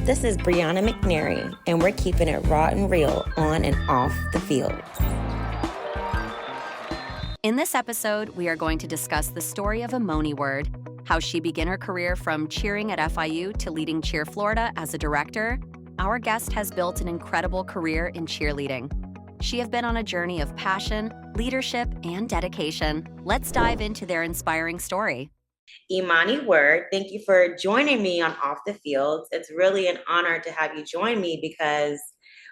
This is Brianna McNary, and we're keeping it raw and real on and off the field. In this episode, we are going to discuss the story of Emonii Word, how she began her career from cheering at FIU to leading Cheer Florida as a director. Our guest has built an incredible career in cheerleading. She has been on a journey of passion, leadership, and dedication. Let's dive into their inspiring story. Emonii Word, thank you for joining me on Off the Field. It's really an honor to have you join me because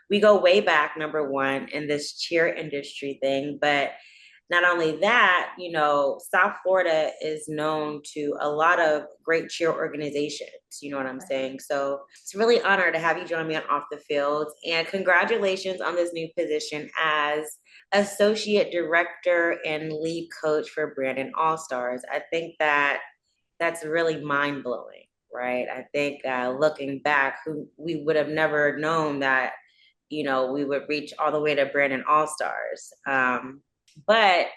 we go way back, number one, in this cheer industry thing. But not only that, South Florida is known to a lot of great cheer organizations. You know what I'm saying? So it's really an honor to have you join me on Off the Field. And congratulations on this new position as Associate Director and Lead Coach for Brandon AllStars. I think that's really mind-blowing, right? I think looking back, we would have never known that, we would reach all the way to Brandon AllStars. But,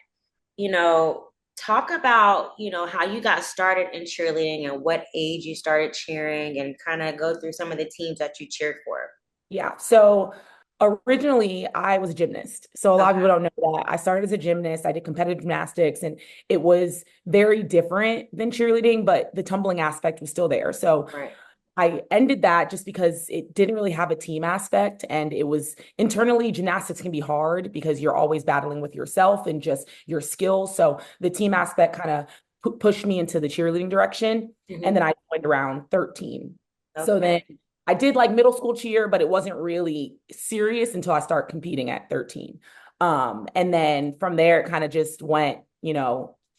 talk about, how you got started in cheerleading and what age you started cheering and kind of go through some of the teams that you cheered for. Yeah. So originally I was a gymnast. So a lot of people don't know that. I started as a gymnast. I did competitive gymnastics and it was very different than cheerleading, but the tumbling aspect was still there. So Right. I ended that just because it didn't really have a team aspect, and it was internally, gymnastics can be hard because you're always battling with yourself and just your skills. So the team aspect kind of pushed me into the cheerleading direction. Mm-hmm. And then I joined around 13. Okay. So then I did like middle school cheer, but it wasn't really serious until I started competing at 13. And then from there, it kind of just went,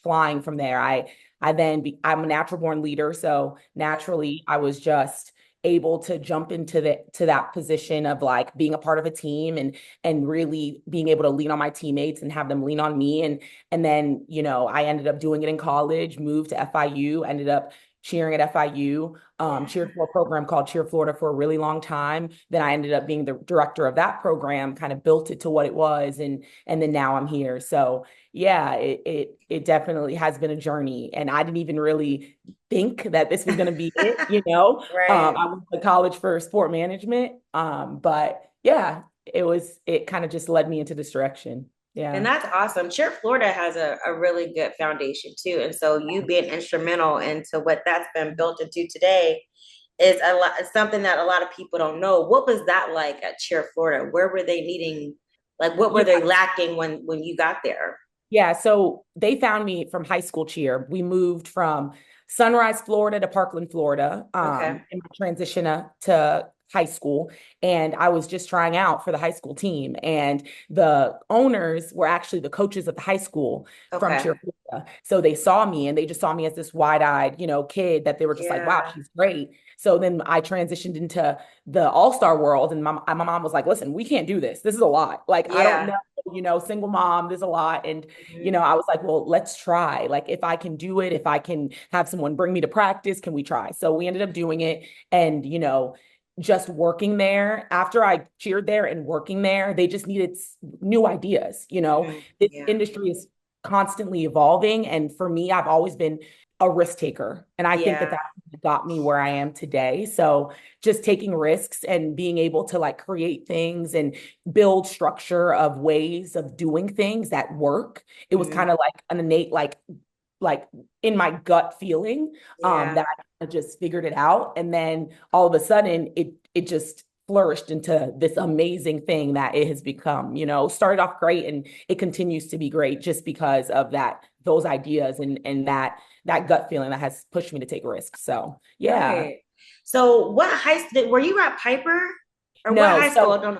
flying from there. I'm a natural born leader. So naturally I was just able to jump into that position of like being a part of a team and really being able to lean on my teammates and have them lean on me. And then, I ended up doing it in college, moved to FIU, ended up cheering at FIU, cheered for a program called Cheer Florida for a really long time. Then I ended up being the director of that program, kind of built it to what it was. And then now I'm here. So yeah, it definitely has been a journey. And I didn't even really think that this was going to be it, Right. I went to college for sport management. But yeah, it kind of just led me into this direction. Yeah. And that's awesome. Cheer Florida has a really good foundation too. And so you being instrumental into what that's been built into today is something that a lot of people don't know. What was that like at Cheer Florida? Where were they needing, like what were they lacking when you got there? Yeah, so they found me from high school cheer. We moved from Sunrise, Florida to Parkland, Florida, in my transition to high school. And I was just trying out for the high school team. And the owners were actually the coaches of the high school from Cheer Florida. So they saw me and they just saw me as this wide-eyed, kid that they were just like, wow, she's great. So then I transitioned into the all-star world. And my mom was like, listen, we can't do this. This is a lot. Like, I don't know, single mom, there's a lot. And, I was like, well, let's try. Like, if I can do it, if I can have someone bring me to practice, can we try? So we ended up doing it. And, just working there, after I cheered there and working there, they just needed new ideas. This industry is constantly evolving. And for me, I've always been a risk taker. And I think that got me where I am today. So just taking risks and being able to like create things and build structure of ways of doing things that work. It was kind of like an innate, like in my gut feeling, that I just figured it out. And then all of a sudden it just flourished into this amazing thing that it has become. Started off great and it continues to be great just because of those ideas and that gut feeling that has pushed me to take risks. So yeah. Right. So what high school were you at, Piper? Or No, what high school?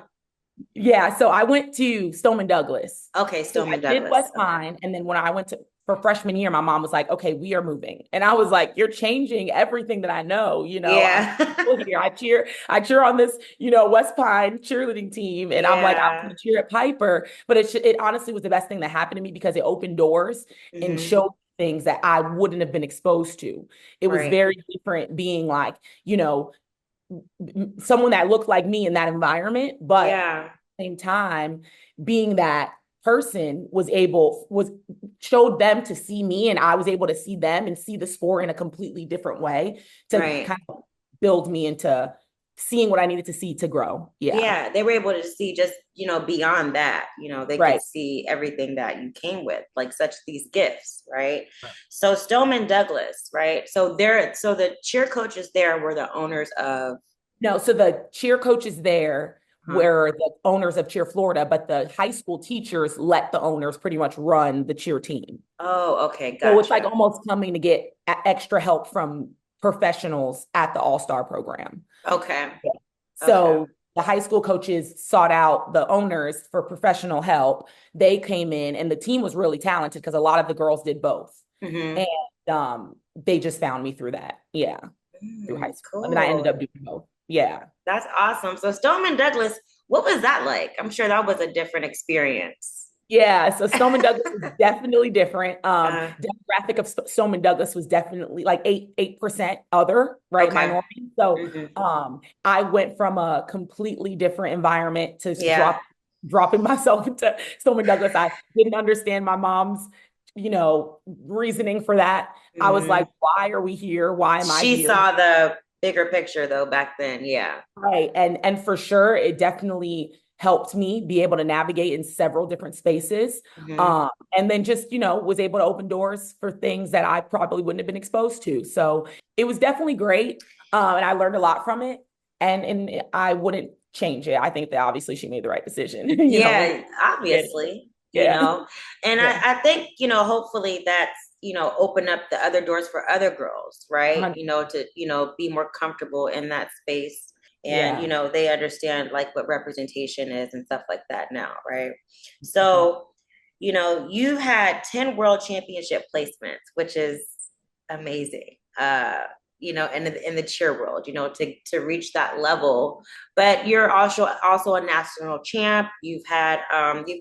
Yeah, so I went to Stoneman Douglas. Okay, Stoneman Douglas. I did West Pine, and then when I went for freshman year, my mom was like, "Okay, we are moving," and I was like, "You're changing everything that I know." Yeah. I cheer on this, West Pine cheerleading team, and I'm like, I'm going to cheer at Piper. But it honestly was the best thing that happened to me because it opened doors and showed things that I wouldn't have been exposed to. It was very different being like, someone that looked like me in that environment, but at the same time, being that person showed them to see me, and I was able to see them and see the sport in a completely different way to kind of build me into seeing what I needed to see to grow. Yeah. Yeah, they were able to see just, beyond that, they could Right. see everything that you came with, like such these gifts, right? So Stoneman Douglas, right? So the cheer coaches there were the owners of, No, so the cheer coaches there huh? were the owners of Cheer Florida, but the high school teachers let the owners pretty much run the cheer team. Oh, okay, So it's like gotcha. almost coming to get extra help from professionals at the All-Star program. Okay, Yeah. okay. So the high school coaches sought out the owners for professional help. They came in and the team was really talented because a lot of the girls did both. Mm-hmm. And they just found me through that. Yeah, through high school. And then I ended Cool. up doing both. Yeah. That's awesome. So Stoneman Douglas, what was that like? I'm sure that was a different experience. Yeah, so Stoneman Douglas was definitely different. Uh, Demographic of Stoneman Douglas was definitely like 8% other, right? okay. Minority. So Hmm. I went from a completely different environment to Yeah. dropping myself into Stoneman Douglas. I didn't understand my mom's, reasoning for that. I was like, Hmm. why are we here? Why am I She here? saw the bigger picture though back then. Yeah. Right. And for sure, it definitely helped me be able to navigate in several different spaces. Hmm. And then just, was able to open doors for things that I probably wouldn't have been exposed to. So it was definitely great. And I learned a lot from it. And I wouldn't change it. I think that obviously she made the right decision. Yeah, Yeah. obviously, Yeah. and Yeah. I think, hopefully that's, open up the other doors for other girls, right? 100. To, be more comfortable in that space. And, Yeah. they understand like what representation is and stuff like that now, right? 100%. So, you had 10 world championship placements, which is amazing. In the cheer world, to reach that level. But you're also a national champ. You've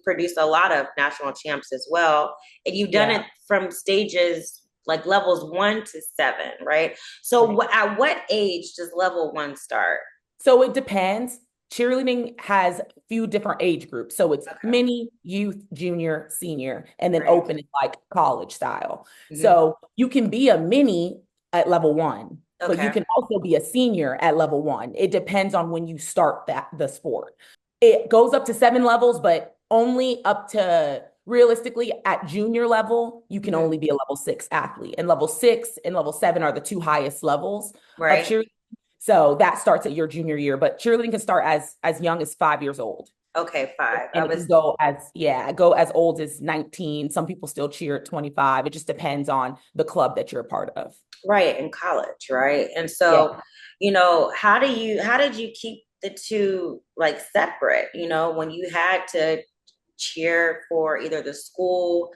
produced a lot of national champs as well, and you've done Yeah. it from stages like levels 1 to 7, right? So Right. at what age does level 1 start? So it depends. Cheerleading has a few different age groups. So it's Okay, mini, youth, junior, senior, and then right. open is like college style. Hmm. So you can be a mini at level one, but you Okay, can also be a senior at level one. It depends on when you start the sport. It goes up to 7 levels, but only up to realistically at junior level, you can hmm, only be a level 6 athlete. And level 6 and level 7 are the two highest levels of right. cheerleading. So that starts at your junior year, but cheerleading can start as young as 5 years old. Okay, 5. I And it can was go as old as 19. Some people still cheer at 25. It just depends on the club that you're a part of. right in college, right? And Yeah. so, how did you keep the two like separate, when you had to cheer for either the school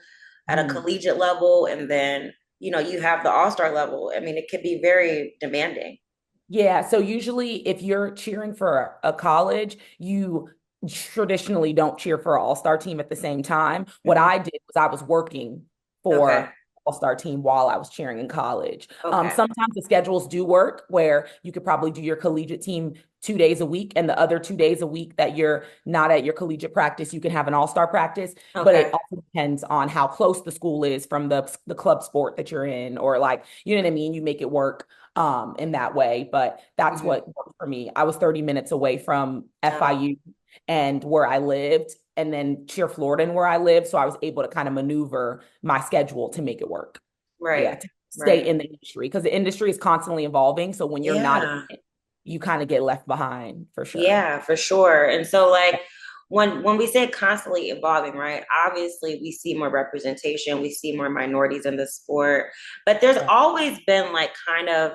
at a Mm. collegiate level and then, you have the all-star level. I mean, it could be very demanding. Yeah. So usually if you're cheering for a college, you traditionally don't cheer for an all-star team at the same time. What Hmm. I did was I was working Okay. for all-star team while I was cheering in college. Okay. Sometimes the schedules do work where you could probably do your collegiate team 2 days a week, and the other 2 days a week that you're not at your collegiate practice, you can have an all-star practice. But it Okay. also depends on how close the school is from the club sport that you're in, or like, you know what I mean? You make it work in that way. But that's Hmm. what worked for me. I was 30 minutes away from Oh, FIU and where I lived, and then Cheer Florida and where I lived. So I was able to kind of maneuver my schedule to make it work. Yeah, right. to stay Right. in the industry because the industry is constantly evolving. So when you're not in Yeah. it, you kind of get left behind for sure. Yeah, for sure. And so like when we say constantly evolving, right? Obviously we see more representation, we see more minorities in the sport, but there's Yeah. always been like kind of,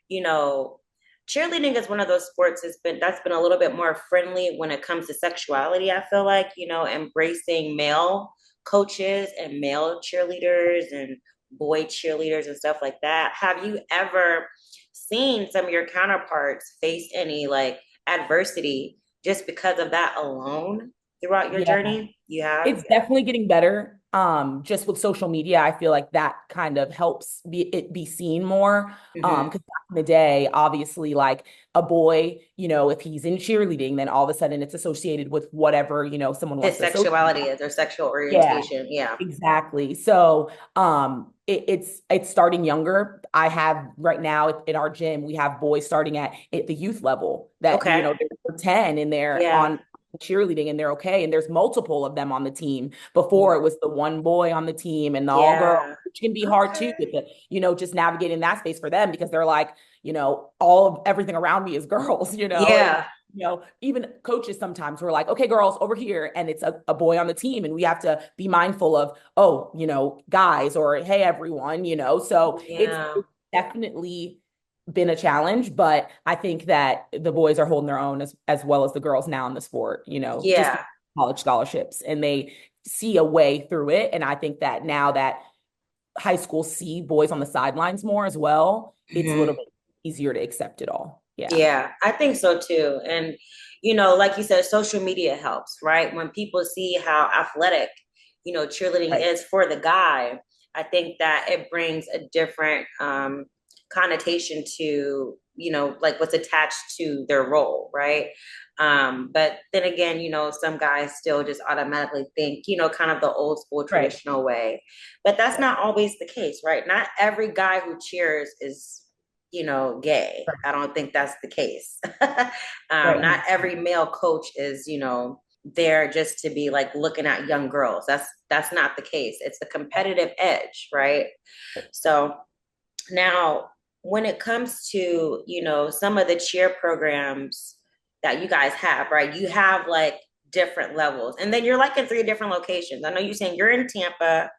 you know, cheerleading is one of those sports that's been a little bit more friendly when it comes to sexuality, I feel like, embracing male coaches and male cheerleaders and boy cheerleaders and stuff like that. Have you ever seen some of your counterparts face any like adversity just because of that alone throughout your Yeah. journey? You have? It's definitely getting better. Just with social media, I feel like that kind of helps it be seen more. Mm-hmm. Because back in the day, obviously, like a boy, if he's in cheerleading, then all of a sudden it's associated with whatever, someone His wants to associate. sexuality is their sexual Yeah, orientation. Yeah. exactly. So it's starting younger. I have right now in our gym, we have boys starting at the youth level that, Okay. they're 10 and they're Yeah. on cheerleading and they're okay. And there's multiple of them on the team. Mm. Before it was the one boy on the team and the all girl, Yeah. which can be hard too Okay. with the, just navigating that space for them because they're like, all of everything around me is girls, and Yeah. even coaches sometimes we're like, okay, girls over here, and it's a boy on the team, and we have to be mindful of, oh, guys, or hey, everyone, so it's Yeah. definitely been a challenge, but I think that the boys are holding their own as well as the girls now in the sport, just Yeah. college scholarships, and they see a way through it. And I think that now that high school see boys on the sidelines more as well, it's a little Hmm. bit easier to accept it all. Yeah. Yeah, I think so too. And, like you said, social media helps, right? When people see how athletic, cheerleading Right. is for the guy, I think that it brings a different connotation to, like what's attached to their role, right? But then again, some guys still just automatically think, kind of the old school Right. traditional way. But that's Right. not always the case, right? Not every guy who cheers is gay. I don't think that's the case. Right. Not every male coach is, there just to be like looking at young girls. That's not the case. It's the competitive edge, right? So now when it comes to, some of the cheer programs that you guys have, right? You have like different levels. And then you're like in three different locations. I know you're saying you're in Tampa,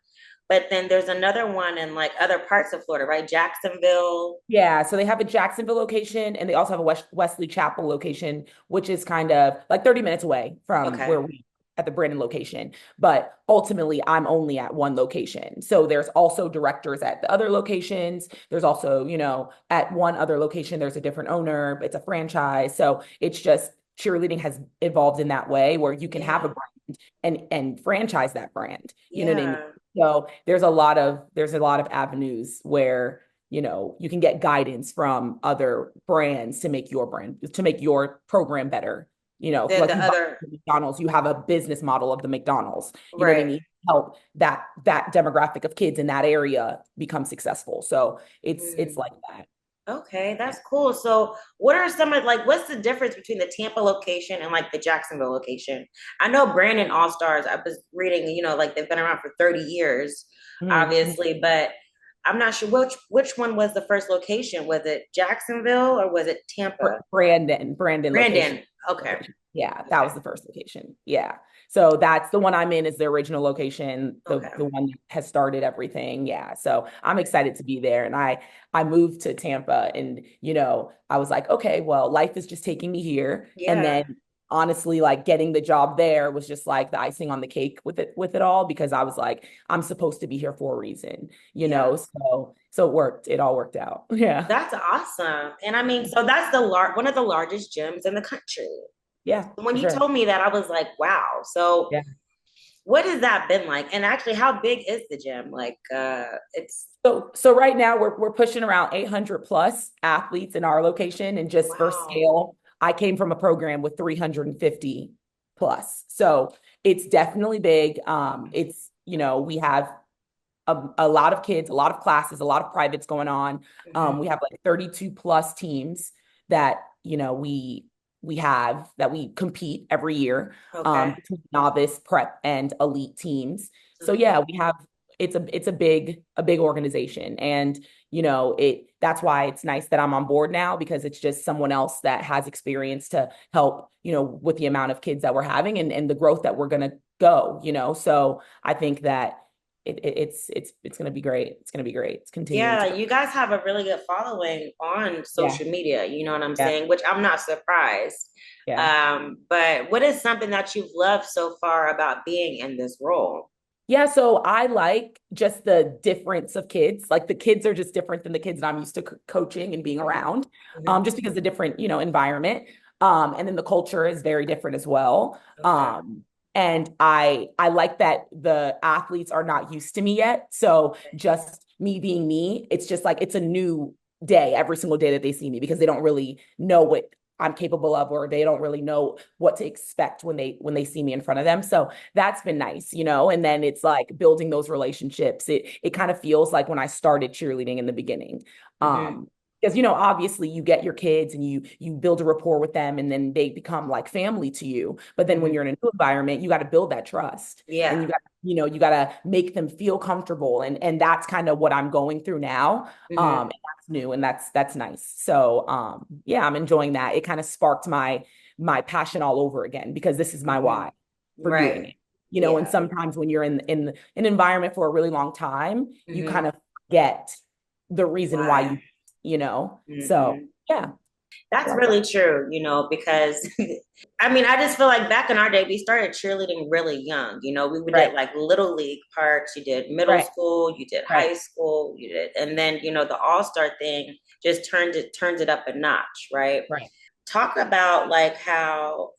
but then there's another one in like other parts of Florida, right? Jacksonville. Yeah, so they have a Jacksonville location and they also have a Wesley Chapel location, which is kind of like 30 minutes away from Okay. where we at the Brandon location. But ultimately, I'm only at one location. So there's also directors at the other locations. There's also, at one other location, there's a different owner. It's a franchise. So it's just cheerleading has evolved in that way where you can have a Yeah. brand and franchise that brand. You know what I mean? Yeah. So there's a lot of avenues where you can get guidance from other brands to make your brand, to make your program better. Then Like the you buy other, McDonald's, you have a business model of the McDonald's. You know what I right. mean? Help that demographic of kids in that area become successful. So it's Mm. like that. Okay, that's cool. So, what are some of like, what's the difference between the Tampa location and like the Jacksonville location? I know Brandon AllStars, I was reading, like they've been around for 30 years, Mhm. obviously, but I'm not sure which one was the first location. Was it Jacksonville or was it Tampa? Brandon location. Brandon. Okay. Yeah, that Okay. was the first location. Yeah. So that's the one I'm in is the original location, the Okay. the one that has started everything. Yeah. So I'm excited to be there. And I moved to Tampa and I was like, okay, well, life is just taking me here. And Yeah. then honestly, like getting the job there was just like the icing on the cake with it all because I was like, I'm supposed to be here for a reason, Yeah. So it worked. It all worked out. Yeah. That's awesome. And I mean, so that's one of the largest gyms in the country. Yeah, When for you sure. told me that, I was like, wow. So Yeah. what has that been like? And actually, how big is the gym? Like, it's So right now we're pushing around 800 plus athletes in our location, and just for wow. scale, I came from a program with 350 plus. So it's definitely big. It's we have a lot of kids, a lot of classes, a lot of privates going on. Hmm. We have like 32 plus teams that we have that we compete every year Okay. between novice, prep, and elite teams. So Okay. yeah, we have it's a big organization, and that's why it's nice that I'm on board now because it's just someone else that has experience to help with the amount of kids that we're having and the growth that we're gonna go. So I think that it's gonna be great. It's gonna be great. It's continuing Yeah, to go. you guys have a really good following on Yeah, social media. You know what I'm yeah, saying? Which I'm not surprised. yeah. But what is something that you've loved so far about being in this role? Yeah, so I like just the difference of kids. Like the kids are just different than the kids that I'm used to coaching and being Mhm. around, Mhm. just because the different, environment. And then the culture is very different as well. Okay. And I like that the athletes are not used to me yet. So just me being me, it's just like it's a new day every single day that they see me because they don't really know what I'm capable of, or they don't really know what to expect when they see me in front of them. So that's been nice, and then it's like building those relationships. It kind of feels like when I started cheerleading in the beginning. Mm-hmm. Because obviously you get your kids and you build a rapport with them, and then they become like family to you. But then when Mm-hmm. you're in a new environment, you got to build that trust, and Yeah. you got to make them feel comfortable, and that's kind of what I'm going through now. Mm-hmm. And that's new, and that's nice. So yeah, I'm enjoying that. It kind of sparked my passion all over again, because this is my Mm-hmm. why for doing Right. it. And Yeah. sometimes when you're in an environment for a really long time, you Mm-hmm. kind of get the reason why Why? so Mm-hmm. yeah, That's love that. really true, because I mean, I just feel like back in our day, we started cheerleading really young. We Right, did like little league parks, you did middle right, school, you did right. high school, you did, and then, the All-Star thing just turns it up a notch, right? Right. Talk about like how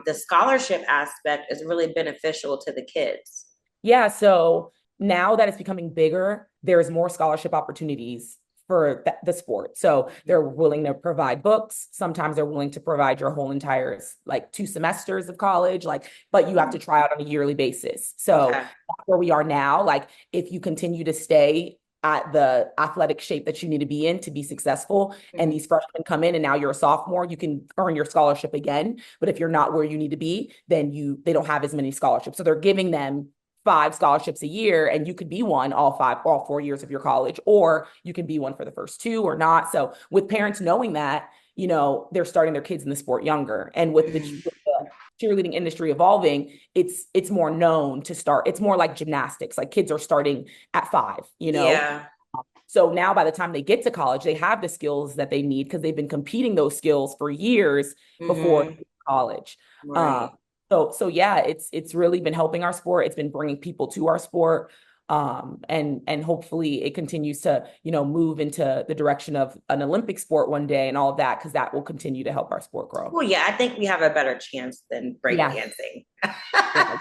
the scholarship aspect is really beneficial to the kids. Yeah, so now that it's becoming bigger, there's more scholarship opportunities for the sport. So they're willing to provide books. Sometimes they're willing to provide your whole entire like 2 semesters of college, like, but you have to try out on a yearly basis. So Okay. that's where we are now. Like, if you continue to stay at the athletic shape that you need to be in to be successful, and Mm-hmm. these freshmen come in and now you're a sophomore, you can earn your scholarship again. But if you're not where you need to be, then they don't have as many scholarships. So they're giving them 5 scholarships a year, and you could be one all 4 years of your college, or you can be one for the first 2 or not. So with parents knowing that, they're starting their kids in the sport younger. And Mm-hmm. with the cheerleading industry evolving, it's more known to start. It's more like gymnastics. Like, kids are starting at 5. Yeah. So now by the time they get to college, they have the skills that they need, because they've been competing those skills for years before Mm-hmm. college. Um, Right. so yeah, it's really been helping our sport. It's been bringing people to our sport. And hopefully it continues to, move into the direction of an Olympic sport one day and all of that, because that will continue to help our sport grow. Well, yeah, I think we have a better chance than Yeah, breakdancing.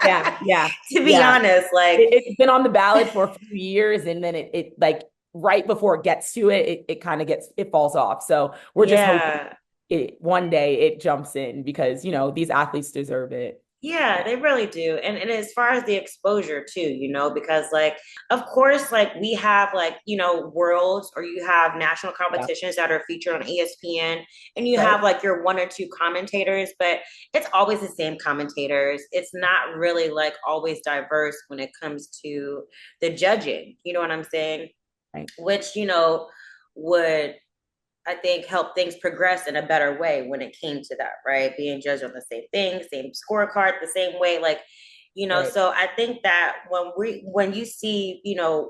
yeah, yeah, To be yeah. honest, like, It's been on the ballot for a few years, and then it like right before it gets to it kind of it falls off. So we're just hoping yeah, it one day it jumps in, because these athletes deserve it. yeah, Yeah. they really do. And as far as the exposure too, because like, of course, like we have like, worlds, or you have national Yeah. competitions that are featured on ESPN, and you Right. have like your one or two commentators, but it's always the same commentators. It's not really like always diverse when it comes to the judging. You know what I'm saying? Right. Which, would, I think, help things progress in a better way when it came to that, right? Being judged on the same thing, same scorecard, the same way, like, Right. so I think that when you see,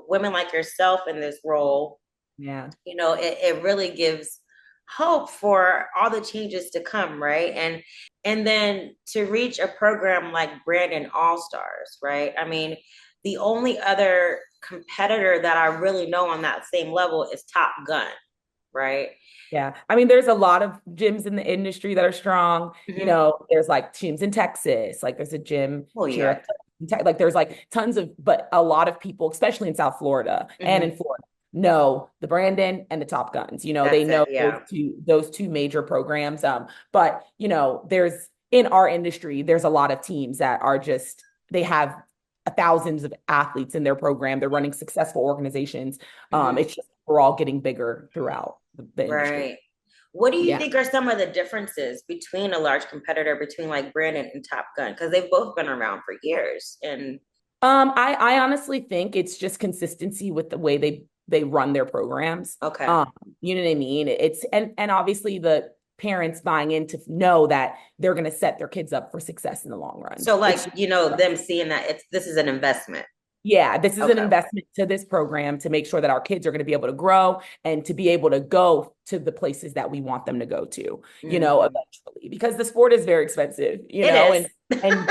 women like yourself in this role, Yeah. it really gives hope for all the changes to come, right? And then to reach a program like Brandon AllStars, right? I mean, the only other competitor that I really know on that same level is Top Gun, right? Yeah. I mean, there's a lot of gyms in the industry that are strong. Mm-hmm. There's like gyms in Texas, like there's a gym Well, here. yeah. Like there's like tons of, but a lot of people, especially in South Florida and Mm-hmm. in Florida, know the Brandon and the Top Guns. They That's it. know those Yeah. two major programs. But there's in our industry, there's a lot of teams that are just they have thousands of athletes in their program. They're running successful organizations. Mm-hmm. It's just we're all getting bigger throughout the industry. Right. What do you Yeah. think are some of the differences between a large competitor between like Brandon and Top Gun? Because they've both been around for years. And I honestly think it's just consistency with the way they run their programs. okay. Um, you know what I mean? It's and obviously the parents buying in to know that they're going to set their kids up for success in the long run. So like, It's them seeing that this is an investment. Yeah, this is an Okay. investment to this program to make sure that our kids are going to be able to grow and to be able to go to the places that we want them to go to, Mm-hmm. eventually, because the sport is very expensive, It and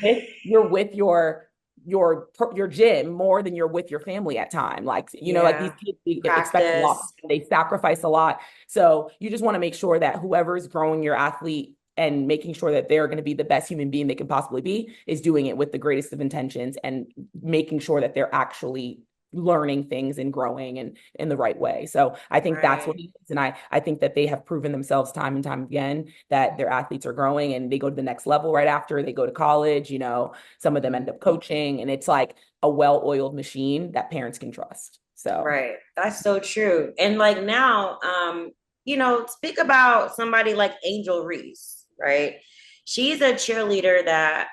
is. you're with your gym more than you're with your family at time. Like, like these Yeah. kids they expect a lot, Practice. they sacrifice a lot. So you just want to make sure that whoever is growing your athlete and making sure that they're going to be the best human being they can possibly be is doing it with the greatest of intentions and making sure that they're actually learning things and growing and in the right way. So I think that's what Right. it is. And I think that they have proven themselves time and time again that their athletes are growing and they go to the next level right after they go to college. Some of them end up coaching, and it's like a well-oiled machine that parents can trust. So Right. That's so true. And like now, speak about somebody like Angel Reese, right? She's a cheerleader that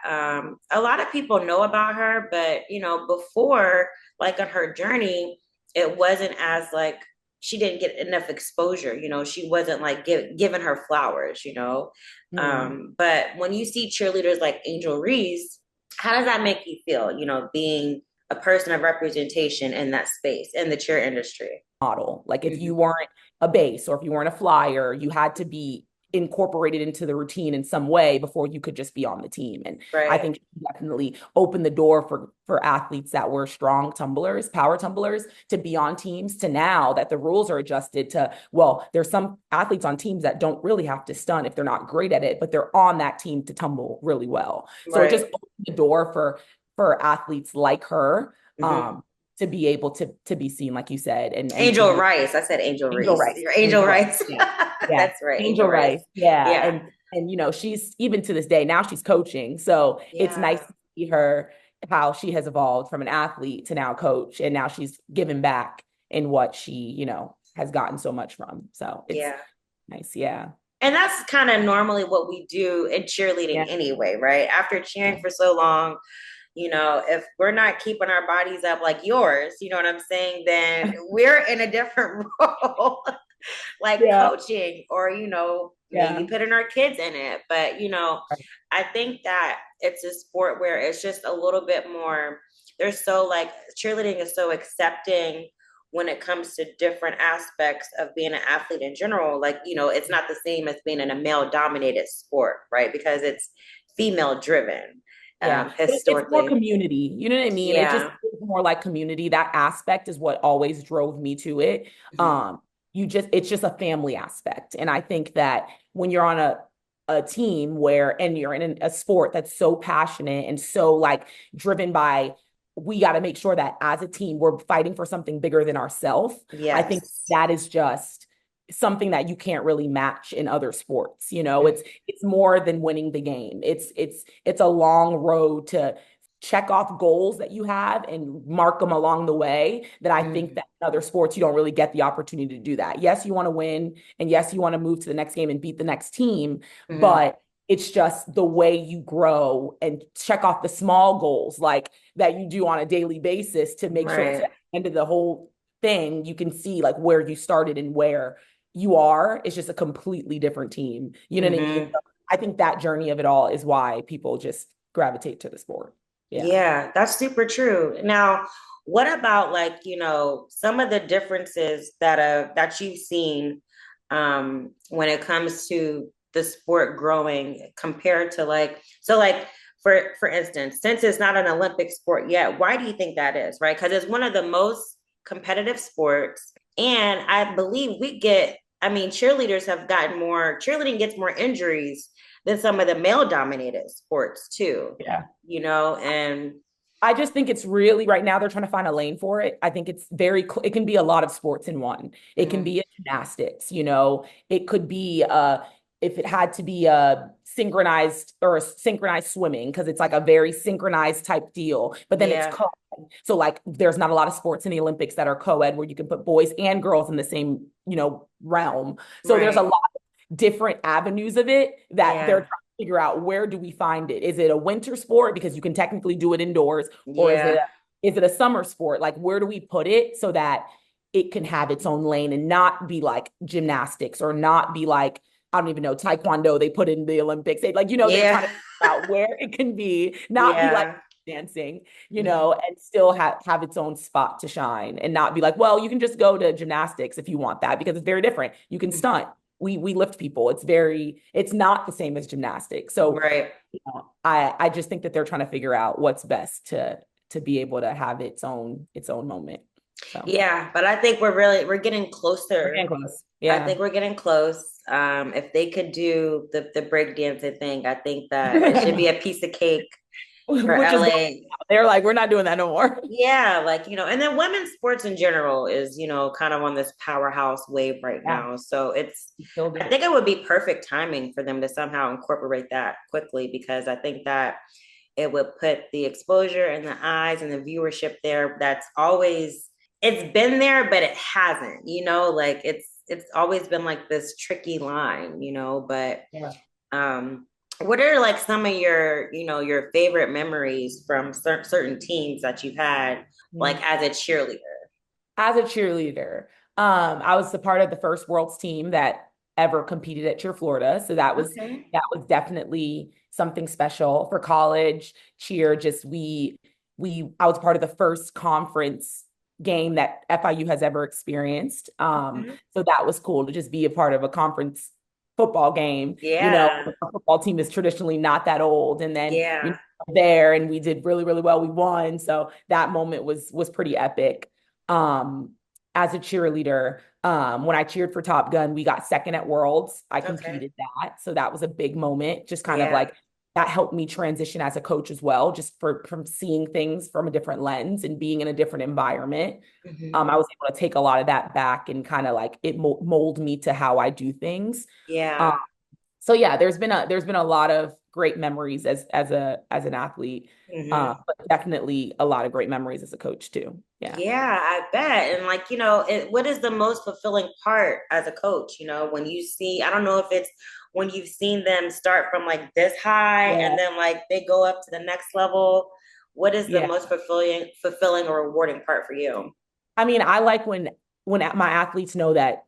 a lot of people know about her, but before, like on her journey, it wasn't as like she didn't get enough exposure. She wasn't like giving her flowers. mm, But when you see cheerleaders like Angel Reese, how does that make you feel? Being a person of representation in that space in the cheer industry. model. Like if you Hmm. weren't a base or if you weren't a flyer, you had to be incorporated into the routine in some way before you could just be on the team. And I Right. think it definitely opened the door for athletes that were strong tumblers, power tumblers, to be on teams, to now that the rules are adjusted to, well, there's some athletes on teams that don't really have to stunt if they're not great at it, but they're on that team to tumble really well. So it just Right. opened the door for athletes like her, Hmm. to be able to be seen, like you said, and to Angel be Rice. I said Angel Angel Reese. Rice. You're Angel Angel Rice. Rice. Yeah. Yeah. That's right. Angel Angel Rice. Rice. Yeah. Yeah. And she's even to this day, now she's coaching. So it's nice Yeah. to see her, how she has evolved from an athlete to now coach. And now she's given back in what she, has gotten so much from. So it's Yeah. nice. Yeah. And that's kind of normally what we do in cheerleading Yeah. anyway, right? After cheering Yeah. for so long, if we're not keeping our bodies up like yours, you know what I'm saying, then we're in a different role, like Yeah. coaching or, maybe Yeah. putting our kids in it. But, Right. I think that it's a sport where it's just a little bit more, there's so like cheerleading is so accepting when it comes to different aspects of being an athlete in general. Like, it's not the same as being in a male dominated sport, right? Because it's female driven Yeah, it's more historically. community. You know what I mean? It just Yeah. is more like community. That aspect is what always drove me to it. Mhm. It's just a family aspect. And I think that when you're on a team and you're in a sport that's so passionate and so like driven by, we got to make sure that as a team, we're fighting for something bigger than ourselves. I think Yes. that is just something that you can't really match in other sports. Mhm. It's more than winning the game. It's a long road to check off goals that you have and mark them along the way, that I think Mhm. that in other sports you don't really get the opportunity to do that. Yes, you want to win, and yes, you want to move to the next game and beat the next team, Mhm. but it's just the way you grow and check off the small goals like that you do on a daily basis to make sure to Right. the end of the whole thing you can see like where you started and where you are. It's just a completely different team. You know what I mean? Mhm. So I think that journey of it all is why people just gravitate to the sport. Yeah. Yeah, that's super true. Now, what about like, some of the differences that you've seen when it comes to the sport growing compared to like, so like for instance, since it's not an Olympic sport yet, why do you think that is, right? Because it's one of the most competitive sports. And I believe cheerleaders have gotten more, cheerleading gets more injuries than some of the male dominated sports too, Yeah. and I just think it's really right now they're trying to find a lane for it. I think it's it can be a lot of sports in one. It can mhm, be a gymnastics, it could be if it had to be a synchronized swimming because it's like a very synchronized type deal, but then it's yeah, co-ed. So like there's not a lot of sports in the Olympics that are co-ed where you can put boys and girls in the same, realm. So there's a right, lot of different avenues of it that they're yeah, trying to figure out, where do we find it? Is it a winter sport because you can technically do it indoors, or yeah, is it a summer sport? Like where do we put it so that it can have its own lane and not be like gymnastics or not be like, I don't even know, taekwondo they put in the Olympics. They're trying yeah, to figure out where it can be, not be like yeah, dancing, mhm, and still have its own spot to shine and not be like, well, you can just go to gymnastics if you want that because it's very different. You can mhm, stunt. We lift people. It's not the same as gymnastics. So, right, I just think that they're trying to figure out what's best to be able to have its own moment. So yeah. But I think we're getting we're closer. getting close. I Yeah. think we're getting close. If they could do the breakdancing thing, I think that it should be a piece of cake. for which is going LA. on. They're like, we're not doing that no more. Yeah, like, and then women's sports in general is, kind of on this powerhouse wave right Yeah, now. So we killed I it. think it would be perfect timing for them to somehow incorporate that quickly because I think that it would put the exposure and the eyes and the viewership there. It's been there, but it hasn't, like it's always been like this tricky line, but Yeah. um, what are like some of your favorite memories from certain teams that you've had, like Mhm. as a cheerleader? As a cheerleader, I was a part of the first world's team that ever competed at Cheer Florida. So Okay. that was definitely something special for college cheer. Just we I was part of the first conference game that FIU has ever experienced. Okay. So that was cool to just be a part of a conference football game. Yeah. A football team is traditionally not that old, and then Yeah. there and we did really, really well. We won. So that moment was pretty epic. Um, as a cheerleader, when I cheered for Top Gun, we got second at Worlds. I Okay. competed that. So that was a big moment, just kind of Yeah. like that helped me transition as a coach as well, just from seeing things from a different lens and being in a different environment. Hmm. I was able to take a lot of that back and kind of like it mold me to how I do things. Um, Yeah. so yeah, there's been a lot of great memories as an athlete, Hmm. but definitely a lot of great memories as a coach too. Yeah. Yeah, I bet. And like, what is the most fulfilling part as a coach? When you see, I don't know if it's when you've seen them start from like this high and Yeah. then like they go up to the next level. What is the Yeah. most fulfilling or rewarding part for you? I mean, I like when my athletes know that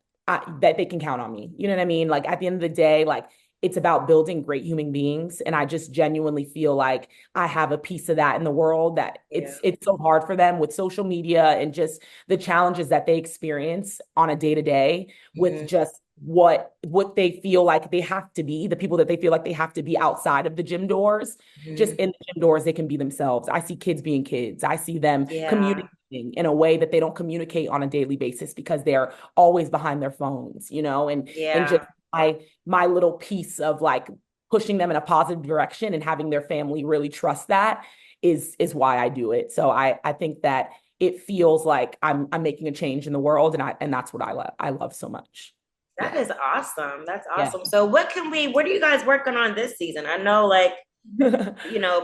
they can count on me. You know what I mean? Like at the end of the day, like it's about building great human beings, and I just genuinely feel like I have a piece of that in the world that Yeah. it's so hard for them with social media and just the challenges that they experience on a day to day with Hmm. just what they feel like they have to be, the people that they feel like they have to be outside of the gym doors. Just Hmm. in the gym doors, they can be themselves. I see kids being kids. I see them Yeah. communicating in a way that they don't communicate on a daily basis because they're always behind their phones, and just Yeah. my little piece of like pushing them in a positive direction and having their family really trust that is why I do it. So I think that it feels like I'm making a change in the world, and that's what I love so much. That Yeah. is awesome. That's Yeah. awesome. So what are you guys working on this season? I know like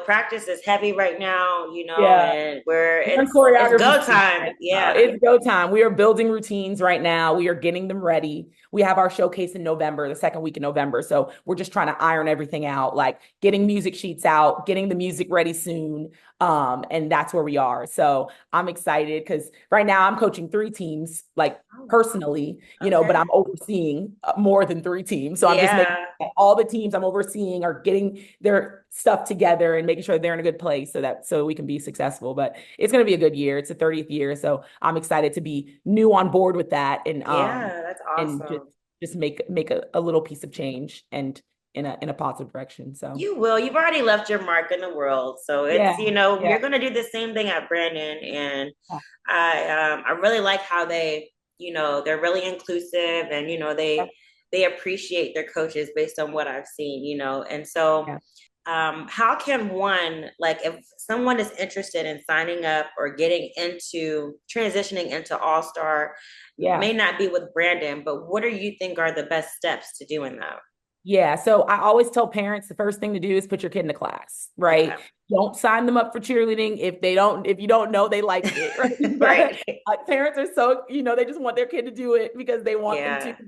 practice is heavy right now, Yeah. and where We're in it's choreography go season time. right now. Yeah. It's go time. We are building routines right now. We are getting them ready. We have our showcase in November, the second week in November. So we're just trying to iron everything out, like getting music sheets out, getting the music ready soon. And that's where we are. So I'm excited because right now I'm coaching three teams, like Oh, personally, but okay. I'm overseeing more than three teams. So I'm just making Yeah. all the teams I'm overseeing are getting their stuff together and making sure they're in a good place so we can be successful. But it's going to be a good year. It's the 30th year, so I'm excited to be new on board with that Yeah, that's and awesome. just make a little piece of change and in a positive direction. So You will. You've already left your mark in the world. So yeah, you're yeah, gonna do the same thing at Brandon. And I really like how they're really inclusive and they appreciate their coaches based on what I've seen, and so yeah, how can one, like, if someone is interested in signing up or getting into transitioning into All Star, yeah. may not be with Brandon, but what do you think are the best steps to doing that? Yeah, so I always tell parents the first thing to do is put your kid in the class, Okay. right? Don't sign them up for cheerleading if you don't know they like it, right? But Right. parents are so, they just want their kid to do it because they want them to.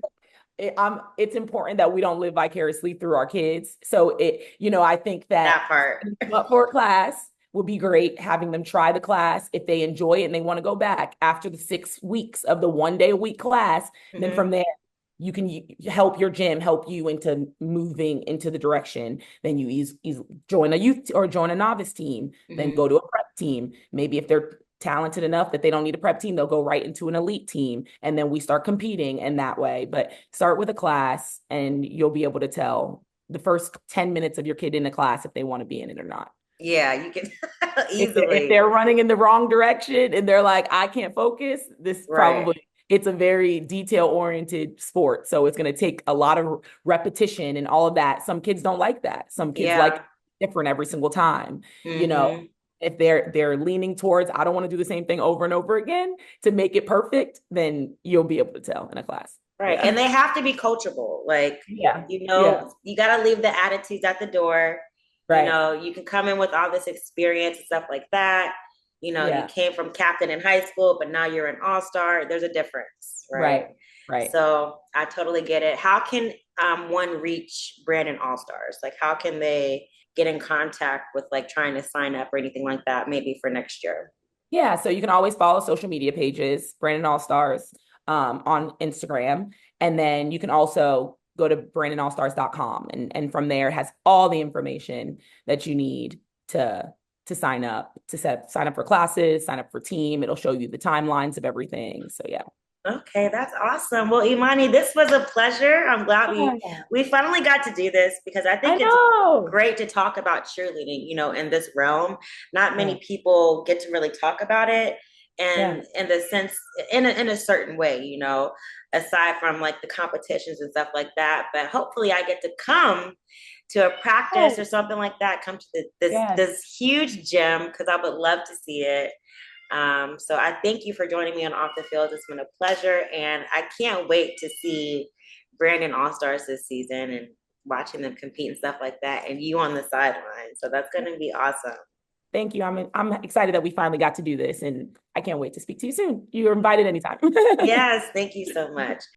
Yeah, It's important that we don't live vicariously through our kids. So I think that that part. signing them up for a class would be great, having them try the class. If they enjoy it and they want to go back after the 6 weeks of the 1 day a week class, then Hmm. from there you can help your gym help you into moving into the direction. Then you join a youth or join a novice team, then Hmm. go to a prep team. Maybe if they're talented enough that they don't need a prep team, they'll go right into an elite team. And then we start competing in that way. But start with a class and you'll be able to tell the first 10 minutes of your kid in the class if they want to be in it or not. Yeah, you can If easily. they're running in the wrong direction and they're like, I can't focus, Right. it's a very detail oriented sport. So it's going to take a lot of repetition and all of that. Some kids don't like that. Some kids like Yeah. different every single time. You know, Mm-hmm. if they're leaning towards, I don't want to do the same thing over and over again to make it perfect, then you'll be able to tell in a class. Right. Yeah. And they have to be coachable. Like, Yeah. Yeah. you got to leave the attitudes at the door. Right. You can come in with all this experience and stuff like that. You Yeah. came from captain in high school, but now you're an all-star. There's a difference, right? Right. Right. So I totally get it. How can one reach Brandon All-Stars? Like, how can they get in contact with like trying to sign up or anything like that, maybe for next year? Yeah, so you can always follow social media pages, Brandon All Stars, on Instagram. And then you can also go to brandonallstars.com, and from there has all the information that you need to sign up, sign up for classes, sign up for team. It'll show you the timelines of everything. So yeah. Okay, that's awesome. Well, Emonii, this was a pleasure. I'm glad Yeah. we finally got to do this because I I think it's know. great to talk about cheerleading, in this realm. Not Yeah. many people get to really talk about it Yeah. and in the sense in a certain way, aside from like the competitions and stuff like that. But hopefully I get to come to a practice or Yes. something like that, come to Yes. this huge gym because I would love to see it. So I thank you for joining me on Off the Field. It's been a pleasure, and I can't wait to see Brandon All Stars this season and watching them compete and stuff like that, and you on the sideline. So that's going to be awesome. Thank you. I'm excited that we finally got to do this, and I can't wait to speak to you soon. You're invited anytime. Yes, thank you so much.